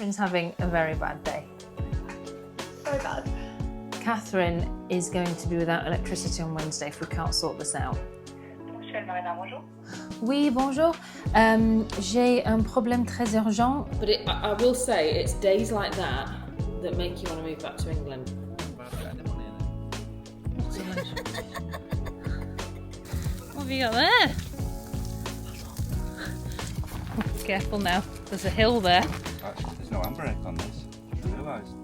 Catherine's having a very bad day. Very bad. Catherine is going to be without electricity on Wednesday if we can't sort this out. Bonjour. Oui, bonjour. J'ai un problème très urgent. But I will say, it's days like that that make you want to move back to England. What have you got there? Careful now, there's a hill there. Actually, there's no handbrake on this. I just realised.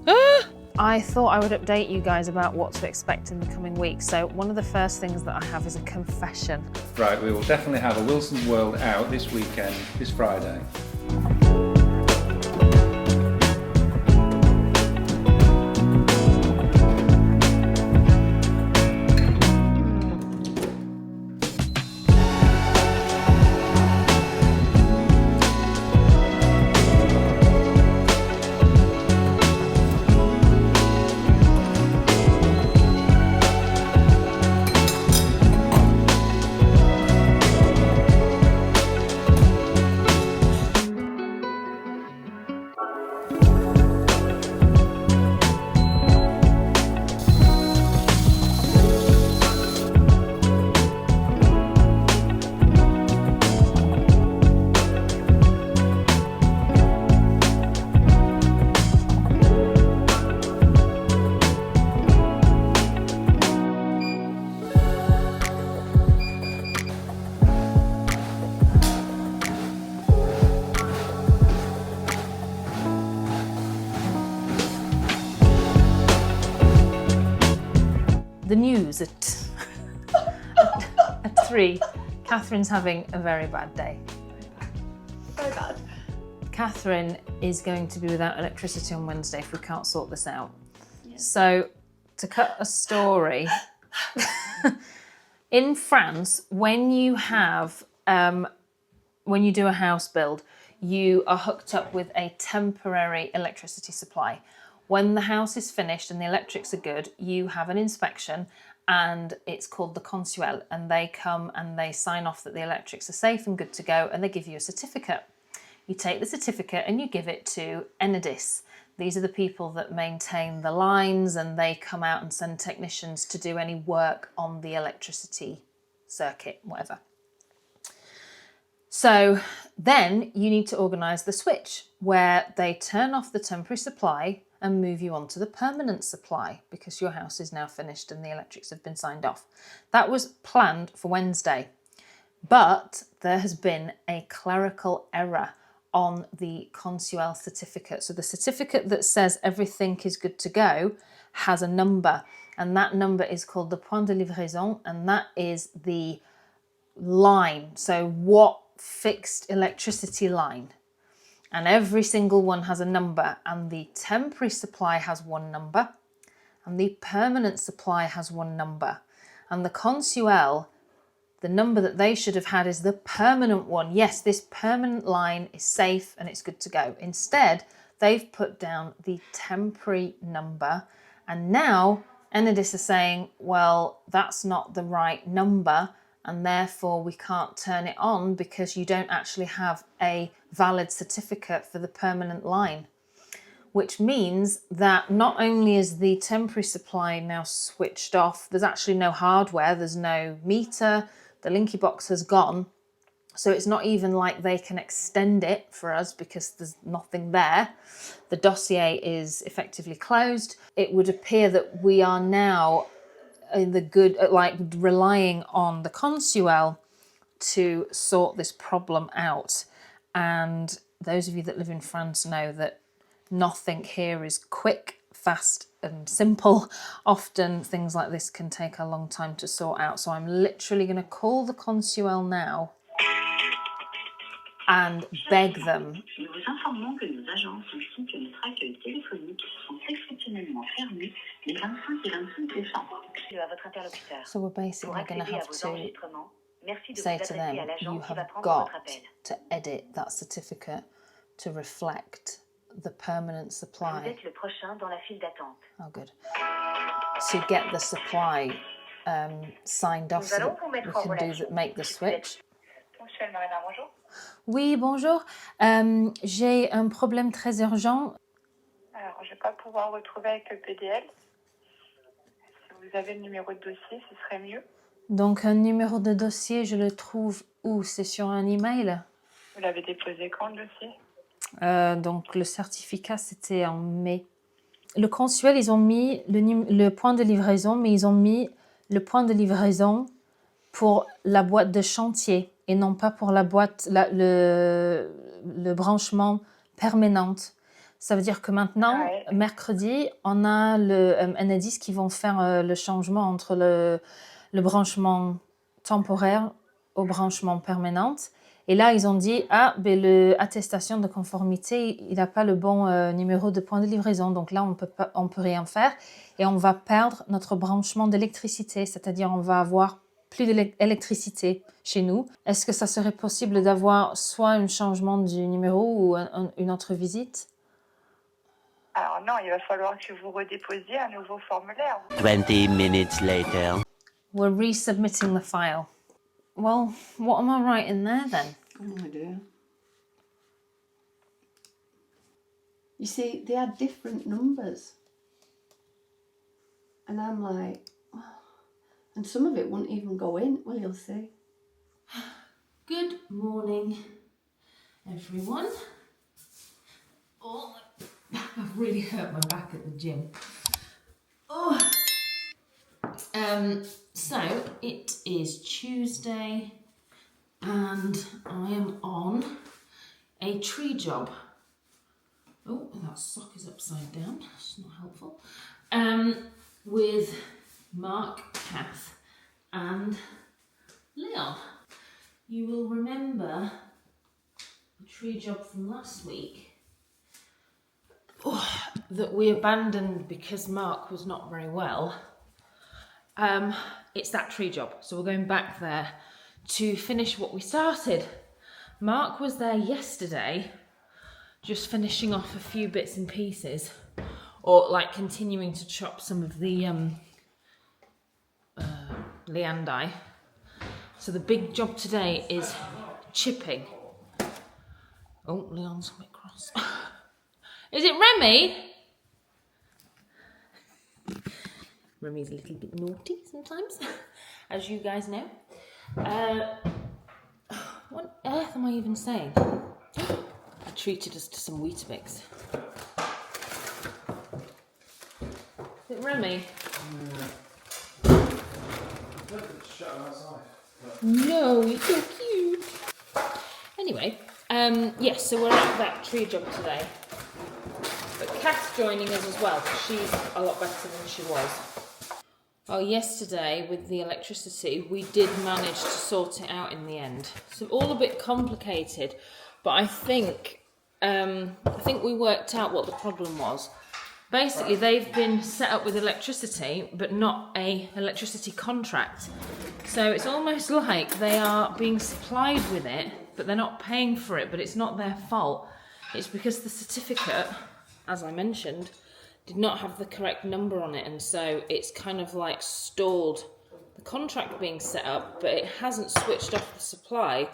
I thought I would update you guys about what to expect in the coming weeks. So one of the first things that I have is a confession. Right, we will definitely have a Wilson's World out this weekend, this Friday. The news at 3. Catherine's having a very bad day. Very bad. Catherine is going to be without electricity on Wednesday if we can't sort this out. Yeah. So, to cut a story, in France, when you do a house build, you are hooked up with a temporary electricity supply. When the house is finished and the electrics are good, you have an inspection and it's called the consuel, and they come and they sign off that the electrics are safe and good to go, and they give you a certificate. You take the certificate and you give it to Enedis. These are the people that maintain the lines, and they come out and send technicians to do any work on the electricity circuit, whatever. So then you need to organise the switch where they turn off the temporary supply and move you on to the permanent supply because your house is now finished and the electrics have been signed off. That was planned for Wednesday, but there has been a clerical error on the consuel certificate. So the certificate that says everything is good to go has a number, and that number is called the point de livraison, and that is the line. So what fixed electricity line? And every single one has a number, and the temporary supply has one number and the permanent supply has one number. And the consuel, the number that they should have had is the permanent one. Yes, this permanent line is safe and it's good to go. Instead, they've put down the temporary number, and now Enedis are saying, well, that's not the right number, and therefore we can't turn it on because you don't actually have a valid certificate for the permanent line. Which means that not only is the temporary supply now switched off, there's actually no hardware, there's no meter, the linky box has gone. So it's not even like they can extend it for us because there's nothing there. The dossier is effectively closed. It would appear that we are now in the good, like relying on the consuel to sort this problem out. And those of you that live in France know that nothing here is quick, fast and simple. Often things like this can take a long time to sort out. So I'm literally going to call the consuel now and beg them. Nous vous informons que nos agences ainsi que notre accueil téléphonique sont exceptionnellement fermés les 25 et 26 décembre. À votre interlocuteur. So we're basically going to have to say to them, you have votre got appel. to edit that certificate to reflect the permanent Vous supply. êtes le prochain dans la file d'attente. Oh, good. To get the supply signed off so that we can make the switch. Consuel Marina, bonjour. Oui, bonjour. J'ai un problème très urgent. Alors, je ne vais pas pouvoir retrouver avec le PDL. Si vous avez le numéro de dossier, ce serait mieux. Donc, un numéro de dossier, je le trouve où? C'est sur un email? Vous l'avez déposé quand, le dossier? Donc, le certificat, c'était en mai. Le consuel, ils ont mis le point de livraison, mais ils ont mis le point de livraison pour la boîte de chantier et non pas pour la boîte, le branchement permanente. Ça veut dire que maintenant, Ouais. mercredi, on a un indice qui vont faire le changement entre le branchement temporaire au branchement permanent. Et là, ils ont dit, l'attestation de conformité, il n'a pas le bon numéro de point de livraison. Donc là, on peut rien faire et on va perdre notre branchement d'électricité. C'est-à-dire, on va avoir plus d'électricité chez nous. Est-ce que ça serait possible d'avoir soit un changement du numéro ou une autre visite? Alors non, il va falloir que vous redéposiez un nouveau formulaire. 20 minutes later. We're resubmitting the file. Well, what am I writing there then? Oh dear. You see, they had different numbers. And I'm like, oh. And some of it wouldn't even go in. Well, you'll see. Good morning, everyone. Oh, I've really hurt my back at the gym. Oh. So it is Tuesday and I am on a tree job. Oh, that sock is upside down. It's not helpful. With Mark, Cath and Leon. You will remember the tree job from last week that we abandoned because Mark was not very well. It's that tree job. So we're going back there to finish what we started. Mark was there yesterday, just finishing off a few bits and pieces, or like continuing to chop some of the liandi. So the big job today is chipping. Oh, Leon's a bit cross. Is it Remy? Remy's a little bit naughty sometimes, as you guys know. What on earth am I even saying? I treated us to some Weetabix. Is it Remy? No, you're so cute. Anyway, yes, so we're at that tree job today. But Cath's joining us as well, because she's a lot better than she was. Oh, yesterday with the electricity, we did manage to sort it out in the end. So all a bit complicated, but I think we worked out what the problem was. Basically, they've been set up with electricity, but not a electricity contract. So it's almost like they are being supplied with it, but they're not paying for it, but it's not their fault. It's because the certificate, as I mentioned, did not have the correct number on it, and so it's kind of like stalled the contract being set up, but it hasn't switched off the supply.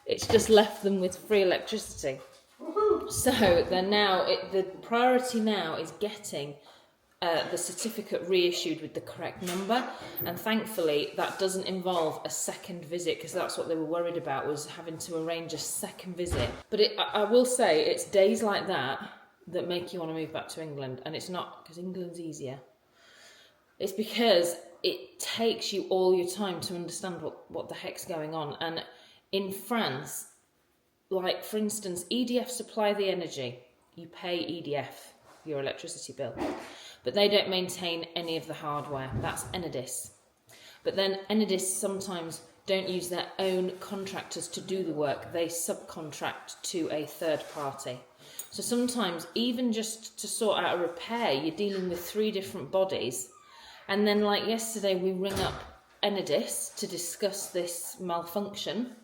It's just left them with free electricity. So they're now, the priority now is getting the certificate reissued with the correct number, and thankfully that doesn't involve a second visit, because that's what they were worried about, was having to arrange a second visit. But I will say, it's days like that that make you want to move back to England, and it's not because England's easier. It's because it takes you all your time to understand what the heck's going on. And in France, like for instance, EDF supply the energy. You pay EDF your electricity bill, but they don't maintain any of the hardware. That's Enedis. But then Enedis sometimes don't use their own contractors to do the work. They subcontract to a third party. So sometimes, even just to sort out a repair, you're dealing with 3 different bodies. And then, like yesterday, we ring up Enedis to discuss this malfunction.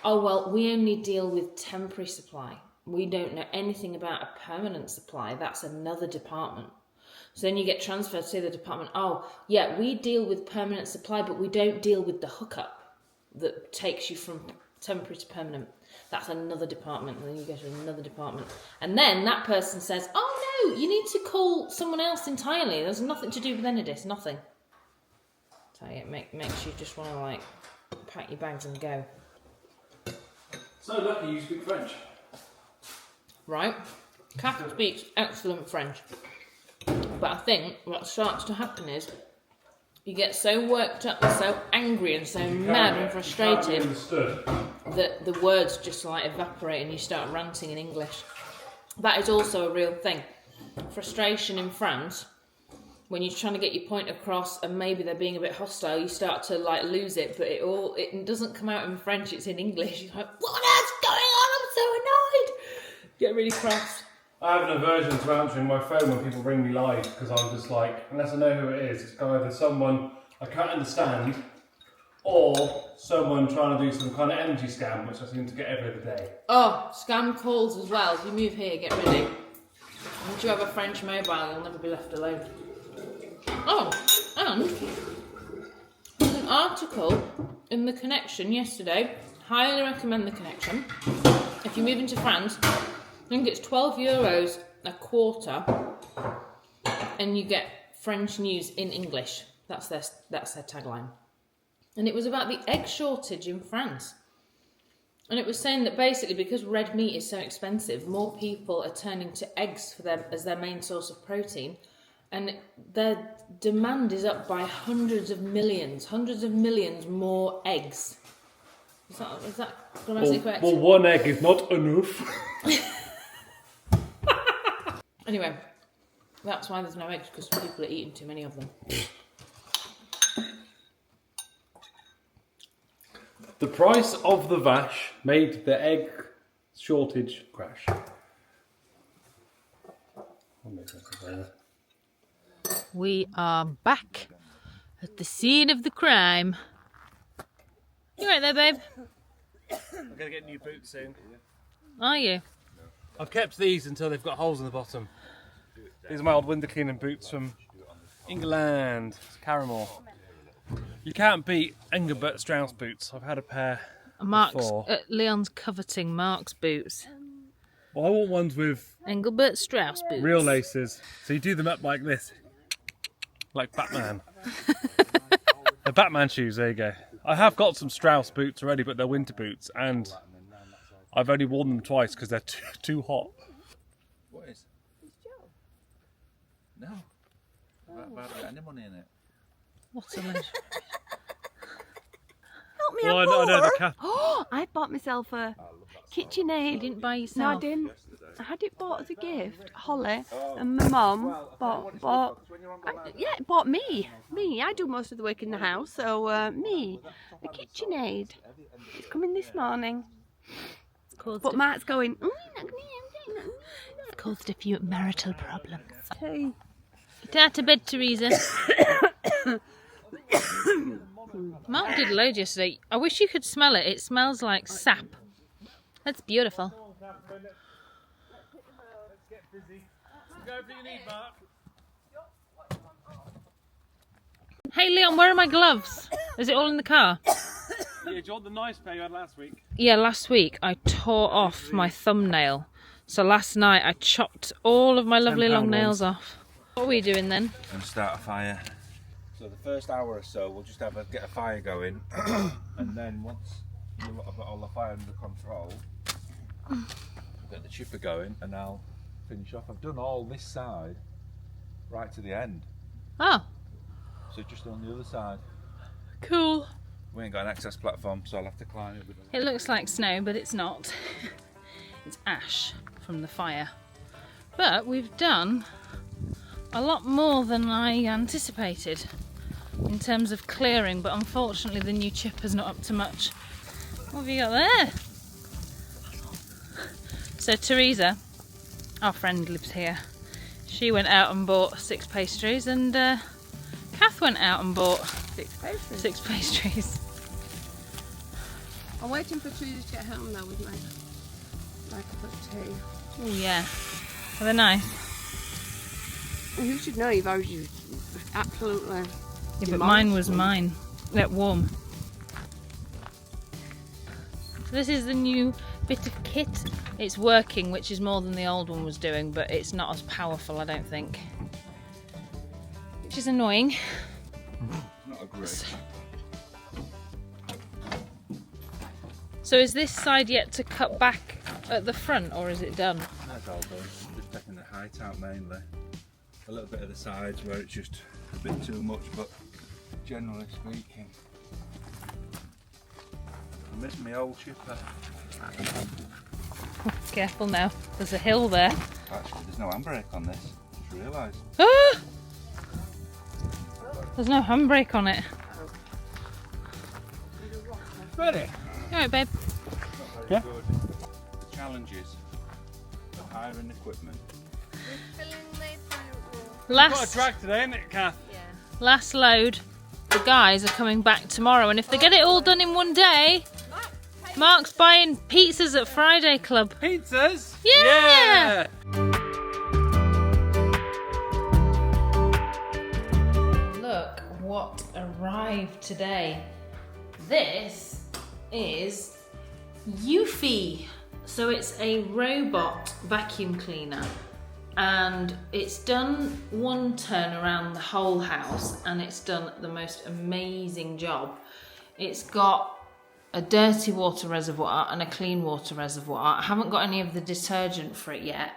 Oh, well, we only deal with temporary supply. We don't know anything about a permanent supply. That's another department. So then you get transferred to the department. Oh, yeah, we deal with permanent supply, but we don't deal with the hookup that takes you from temporary to permanent. That's another department, and then you go to another department. And then that person says, oh no, you need to call someone else entirely. There's nothing to do with Enidis, nothing. So it makes you just want to like pack your bags and go. So lucky you speak French. Right? Cath speaks excellent French. But I think what starts to happen is you get so worked up and so angry and so mad and frustrated that the words just like evaporate and you start ranting in English. That is also a real thing. Frustration in France, when you're trying to get your point across and maybe they're being a bit hostile, you start to like lose it, but it doesn't come out in French, it's in English. You're like, what is going on? I'm so annoyed. Get really cross. I have an aversion to answering my phone when people ring me live because I'm just like, unless I know who it is, it's either someone I can't understand or someone trying to do some kind of energy scam, which I seem to get every other day. Oh, scam calls as well. If you move here, get ready. Once you have a French mobile, you'll never be left alone. Oh, and there's an article in The Connection yesterday. Highly recommend The Connection. If you move into France, I think it's €12 a quarter, and you get French news in English. That's their tagline. And it was about the egg shortage in France. And it was saying that basically because red meat is so expensive, more people are turning to eggs as their main source of protein, and their demand is up by hundreds of millions more eggs. Is that grammatically correct? Well, one egg is not enough. Anyway, that's why there's no eggs, because people are eating too many of them. The price of the vache made the egg shortage crash. We are back at the scene of the crime. You right there, babe? I'm going to get new boots soon. Are you? I've kept these until they've got holes in the bottom. These are my old window cleaning boots from England, Carrymore. You can't beat Engelbert Strauss boots. I've had a pair before. Leon's coveting Mark's boots. Well, I want ones with Engelbert Strauss boots. real laces. So you do them up like this. Like Batman. They're Batman shoes, there you go. I have got some Strauss boots already, but they're winter boots, and I've only worn them twice because they're too hot. What is? No. Why have got any money in it? What a lunch. Help me Well, out I know more. the Cath. Oh, I bought myself a KitchenAid. You didn't buy No, I yourself? didn't. I had it bought as a gift. Holly and my mum bought me. I do most of the work in the house, so me. A KitchenAid. It's coming this morning. But Mark's going, It's caused a few marital problems. hey. Get out of bed, Teresa. Mark did loads yesterday. I wish you could smell it. It smells like sap. That's beautiful. Hey Leon, where are my gloves? Is it all in the car? Yeah, do you want the nice pair you had last week? Yeah, last week I tore off my thumbnail. So last night I chopped all of my lovely long nails off. What are we doing then? And start a fire. So the first hour or so, we'll just get a fire going, and then once you've got all the fire under control, get the chipper going, and I'll finish off. I've done all this side right to the end, Oh, so just on the other side. cool. We ain't got an access platform, so I'll have to climb it. It looks like snow, but it's not. It's ash from the fire. But we've done a lot more than I anticipated in terms of clearing, but unfortunately the new chipper's not up to much. What have you got there? So Teresa, our friend, lives here. She went out and bought 6 pastries, and Cath went out and bought 6 pastries. I'm waiting for Teresa to get home now with my cup of tea. Oh yeah, are they nice? And you should know you've already absolutely. Yeah, but mine was mine. Get warm. This is the new bit of kit. It's working, which is more than the old one was doing, but it's not as powerful, I don't think. Which is annoying. Not a great. So is this side yet to cut back at the front, or is it done? That's all done. Just taking the height out mainly. A little bit of the sides where it's just a bit too much, but generally speaking. I miss my old chipper. Careful now, there's a hill there. Actually, there's no handbrake on this. Just realised. Ah! There's no handbrake on it. Ready? Alright, babe. Yeah. Good. The challenges of hiring equipment. Got a Last, drag today, isn't it, Cath? last load. The guys are coming back tomorrow, and if they get it all done in one day, Mark's buying pizzas at Friday Club. Pizzas? Yeah! Look what arrived today. This is Eufy. So it's a robot vacuum cleaner, and it's done one turn around the whole house, and it's done the most amazing job. It's got a dirty water reservoir and a clean water reservoir. I haven't got any of the detergent for it yet,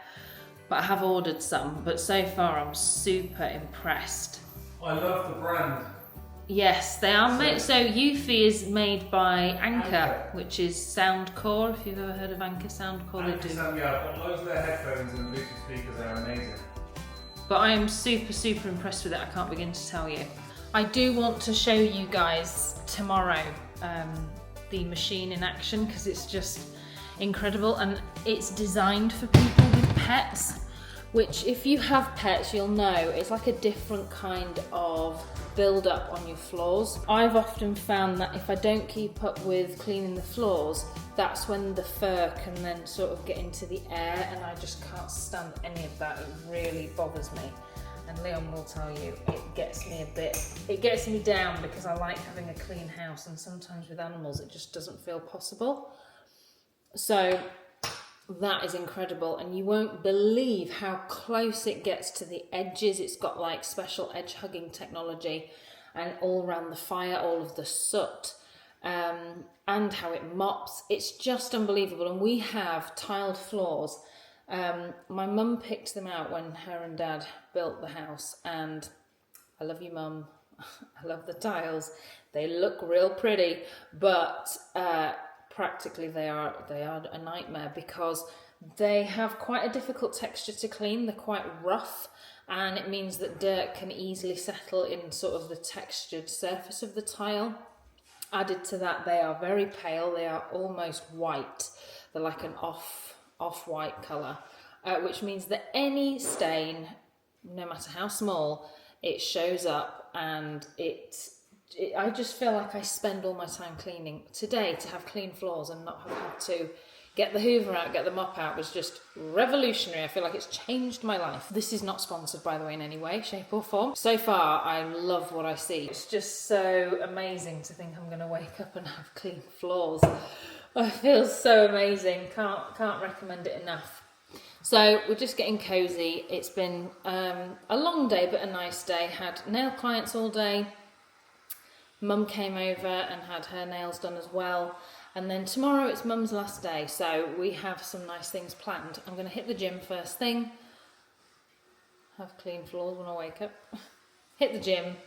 but I have ordered some. But so far I'm super impressed. I love the brand. Yes, they are made. So Eufy is made by Anchor, which is Soundcore. If you've ever heard of Anchor Soundcore, they do. Yeah, I've got loads of their headphones and Bluetooth speakers. They're amazing. But I am super impressed with it. I can't begin to tell you. I do want to show you guys tomorrow the machine in action, because it's just incredible, and it's designed for people with pets, which if you have pets you'll know it's like a different kind of build up on your floors. I've often found that if I don't keep up with cleaning the floors, that's when the fur can then sort of get into the air, and I just can't stand any of that. It really bothers me. And Leon will tell you, it gets me down, because I like having a clean house, and sometimes with animals it just doesn't feel possible. So that is incredible, and you won't believe how close it gets to the edges. It's got like special edge hugging technology, and all around the fire, all of the soot, and how it mops. It's just unbelievable. And we have tiled floors. My mum picked them out when her and dad built the house, and I love you, Mum. I love the tiles. They look real pretty, but practically they are a nightmare, because they have quite a difficult texture to clean. They're quite rough, and it means that dirt can easily settle in sort of the textured surface of the tile. Added to that, they are very pale. They are almost white. They're like an off-white colour, which means that any stain, no matter how small, it shows up, and I just feel like I spend all my time cleaning. Today, to have clean floors and not have had to get the hoover out, get the mop out, was just revolutionary. I feel like it's changed my life. This is not sponsored, by the way, in any way, shape or form. So far, I love what I see. It's just so amazing to think I'm going to wake up and have clean floors. It feels so amazing. Can't recommend it enough. So we're just getting cozy. It's been a long day, but a nice day. Had nail clients all day. Mum came over and had her nails done as well. And then tomorrow it's Mum's last day, so we have some nice things planned. I'm going to hit the gym first thing. Have clean floors when I wake up. Hit the gym.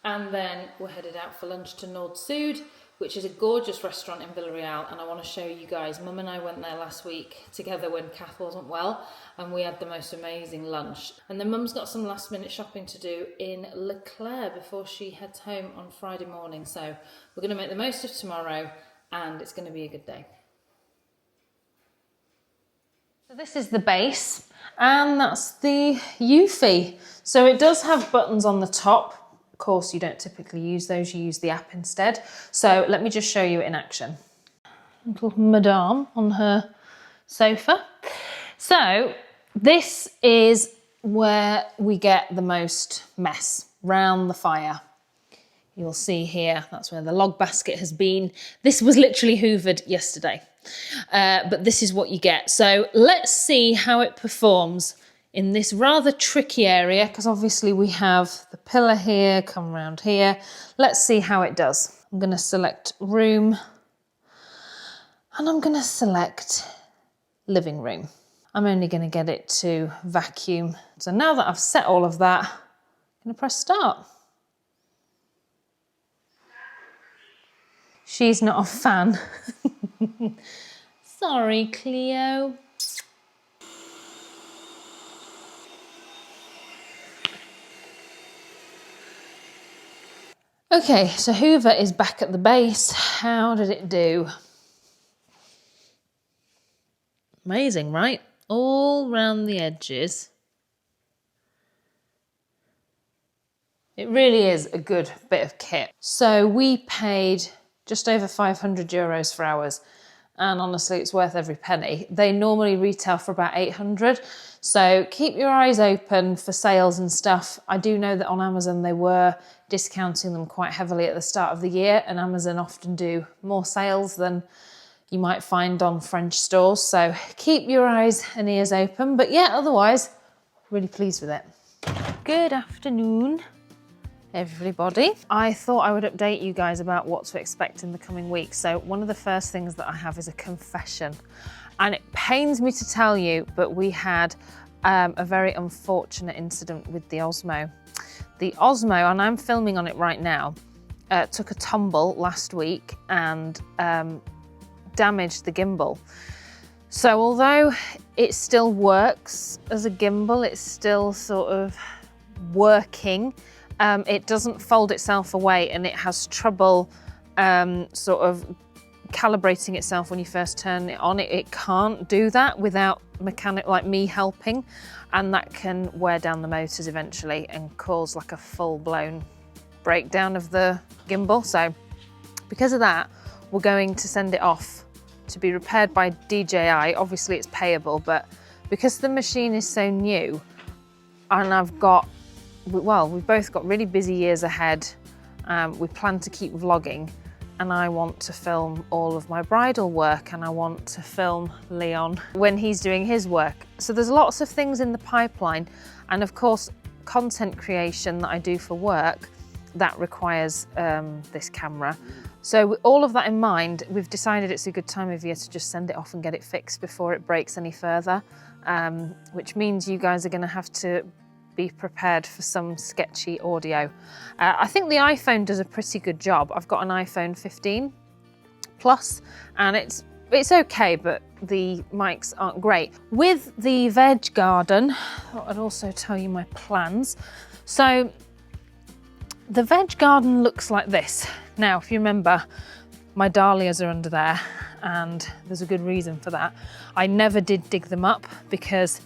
And then we're headed out for lunch to Nord Sud, which is a gorgeous restaurant in Villarreal, and I want to show you guys. Mum and I went there last week together when Cath wasn't well, and we had the most amazing lunch. And then Mum's got some last minute shopping to do in Leclerc before she heads home on Friday morning. So we're going to make the most of tomorrow, and it's going to be a good day. So this is the base, and that's the Eufy. So it does have buttons on the top. Of course, you don't typically use those, you use the app instead. So let me just show you it in action. Little Madame on her sofa. So this is where we get the most mess, round the fire. You'll see here, that's where the log basket has been. This was literally hoovered yesterday. But this is what you get. So let's see how it performs in this rather tricky area, because obviously we have the pillar here, come around here. Let's see how it does. I'm going to select room and I'm going to select living room. I'm only going to get it to vacuum. So now that I've set all of that, I'm going to press start. She's not a fan. Sorry, Cleo. Okay, so Hoover is back at the base. How did it do? Amazing, right? All round the edges. It really is a good bit of kit. So we paid just over 500 euros for ours, and honestly it's worth every penny. They normally retail for about 800, so keep your eyes open for sales and stuff. I do know that on Amazon they were discounting them quite heavily at the start of the year, and Amazon often do more sales than you might find on French stores, so keep your eyes and ears open. But yeah, otherwise, really pleased with it. Good afternoon, everybody. I thought I would update you guys about what to expect in the coming weeks. So one of the first things that I have is a confession, and it pains me to tell you, but we had a very unfortunate incident with the Osmo. The Osmo, and I'm filming on it right now, took a tumble last week and damaged the gimbal. So although it still works as a gimbal, it's still sort of working, it doesn't fold itself away, and it has trouble sort of calibrating itself when you first turn it on. It can't do that without mechanic like me helping, and that can wear down the motors eventually and cause like a full-blown breakdown of the gimbal. So because of that, we're going to send it off to be repaired by DJI. Obviously it's payable, but because the machine is so new, and I've got, well, we've both got really busy years ahead. We plan to keep vlogging, and I want to film all of my bridal work, and I want to film Leon when he's doing his work. So there's lots of things in the pipeline, and of course content creation that I do for work that requires this camera. So with all of that in mind, we've decided it's a good time of year to just send it off and get it fixed before it breaks any further, which means you guys are going to have to be prepared for some sketchy audio. I think the iPhone does a pretty good job. I've got an iPhone 15 Plus, and it's okay, but the mics aren't great. With the veg garden, I'd also tell you my plans. So the veg garden looks like this. Now, if you remember, my dahlias are under there, and there's a good reason for that. I never did dig them up because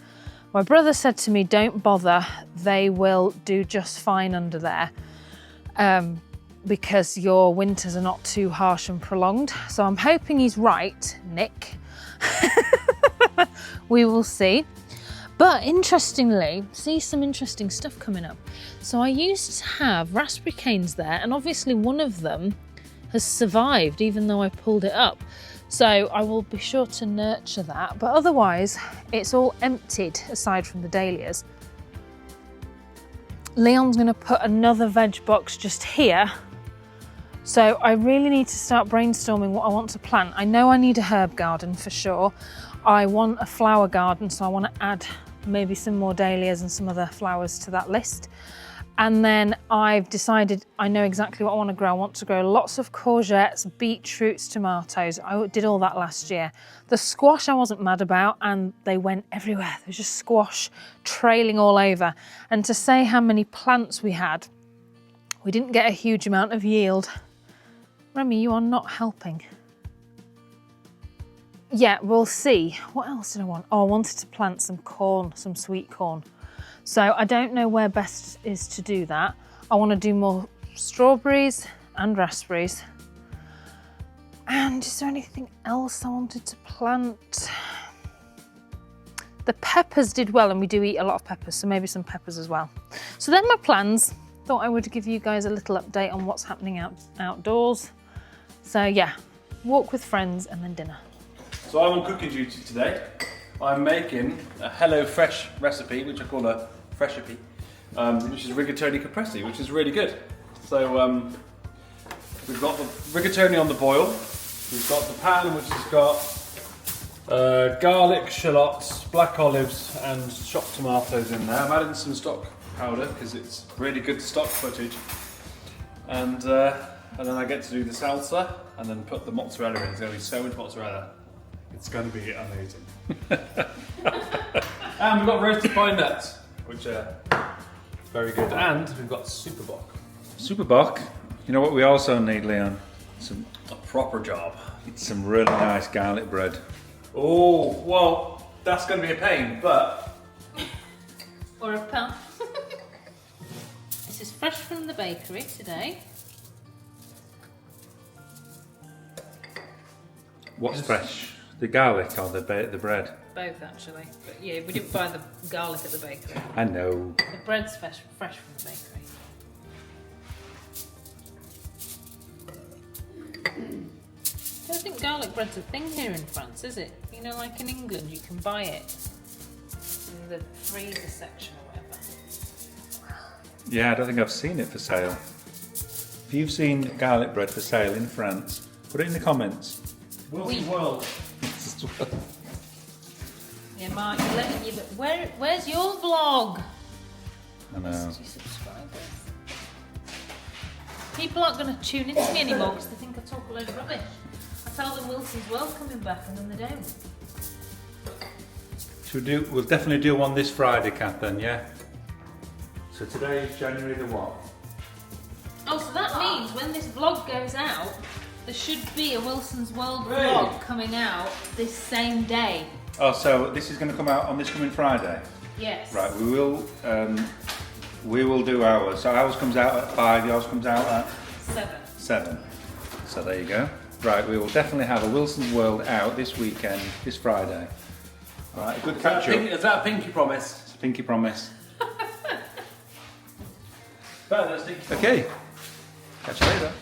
my brother said to me, don't bother, they will do just fine under there, because your winters are not too harsh and prolonged. So I'm hoping he's right, Nick. We will see. But interestingly, see some interesting stuff coming up. So I used to have raspberry canes there, and obviously one of them has survived even though I pulled it up. So I will be sure to nurture that, but otherwise it's all emptied aside from the dahlias. Leon's gonna put another veg box just here. So I really need to start brainstorming what I want to plant. I know I need a herb garden for sure. I want a flower garden, so I want to add maybe some more dahlias and some other flowers to that list. And then I've decided I know exactly what I want to grow. I want to grow lots of courgettes, beetroots, tomatoes. I did all that last year. The squash I wasn't mad about, and they went everywhere. There was just squash trailing all over. And to say how many plants we had, we didn't get a huge amount of yield. Remy, you are not helping. Yeah, we'll see. What else did I want? Oh, I wanted to plant some corn, some sweet corn. So I don't know where best is to do that. I want to do more strawberries and raspberries. And is there anything else I wanted to plant? The peppers did well, and we do eat a lot of peppers, so maybe some peppers as well. So then my plans. Thought I would give you guys a little update on what's happening outdoors. So yeah, walk with friends and then dinner. So I'm on cooking duty today. I'm making a Hello Fresh recipe, which I call a Freshipy, which is rigatoni caprese, which is really good. So we've got the rigatoni on the boil. We've got the pan, which has got garlic, shallots, black olives, and chopped tomatoes in there. I'm adding some stock powder because it's really good stock footage. And then I get to do the salsa and then put the mozzarella in. There's going to be so much mozzarella. It's going to be amazing. And we've got roasted pine nuts, which are very good. And we've got superbok. Superbok. You know what we also need, Leon? A proper job. It's some really nice garlic bread. Oh, well, that's going to be a pain, but... Or a pound. This is fresh from the bakery today. What's fresh? The garlic or the bread? Both actually, but yeah, we didn't buy the garlic at the bakery. I know. The bread's fresh from the bakery. I don't think garlic bread's a thing here in France, is it? You know, like in England, you can buy it in the freezer section or whatever. Yeah, I don't think I've seen it for sale. If you've seen garlic bread for sale in France, put it in the comments. Wilson's World. Yeah, Mark, you're letting you. But where's your vlog? I know. 60 subscribers. People aren't going to tune into me anymore because they think I talk a load of rubbish. I tell them Wilson's World coming back and then they don't. We'll definitely do one this Friday, Cath, then, yeah? So today is January the what? Oh, so that means when this vlog goes out, there should be a Wilson's World vlog coming out this same day. Oh, so this is going to come out on this coming Friday? Yes. Right, we will do ours. So ours comes out at 5, yours comes out at 7. So there you go. Right, we will definitely have a Wilson's World out this weekend, this Friday. All right, a good catch up. Is that a pinky promise? It's a pinky promise. Better than a stinky promise. Okay, catch you later.